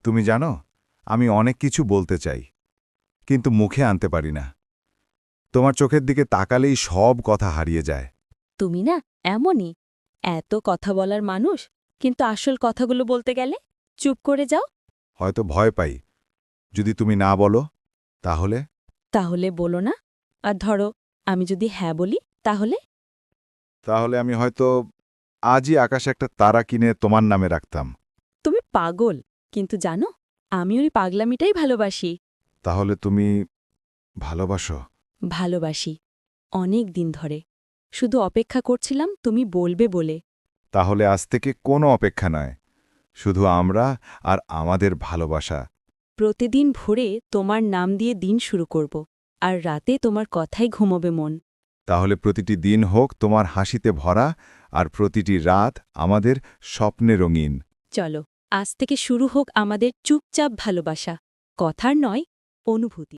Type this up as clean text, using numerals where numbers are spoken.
তুমি জানো, আমি অনেক কিছু বলতে চাই, কিন্তু মুখে আনতে পারি না। তোমার চোখের দিকে তাকালেই সব কথা হারিয়ে যায়। তুমি না এমনই, এত কথা বলার মানুষ, কিন্তু আসল কথাগুলো বলতে গেলে চুপ করে যাও। হয়তো ভয় পাই, যদি তুমি না বলো তাহলে। তাহলে বলো না। আর ধরো, আমি যদি হ্যাঁ বলি, তাহলে? তাহলে আমি হয়তো আজই আকাশে একটা তারা কিনে তোমার নামে রাখতাম। তুমি পাগল, কিন্তু জানো, আমি ওই পাগলামিটাই ভালোবাসি। তাহলে তুমি ভালোবাসো? ভালোবাসি, অনেক দিন ধরে। শুধু অপেক্ষা করছিলাম তুমি বলবে বলে। তাহলে আজ থেকে কোনো অপেক্ষা নয়, শুধু আমরা আর আমাদের ভালোবাসা। প্রতিদিন ভোরে তোমার নাম দিয়ে দিন শুরু করব, আর রাতে তোমার কথাই ঘুমোবে মন। তাহলে প্রতিটি দিন হোক তোমার হাসিতে ভরা, আর প্রতিটি রাত আমাদের স্বপ্নে রঙিন। চলো, আজ থেকে শুরু হোক আমাদের চুপচাপ ভালোবাসা, কথার নয়, অনুভূতি।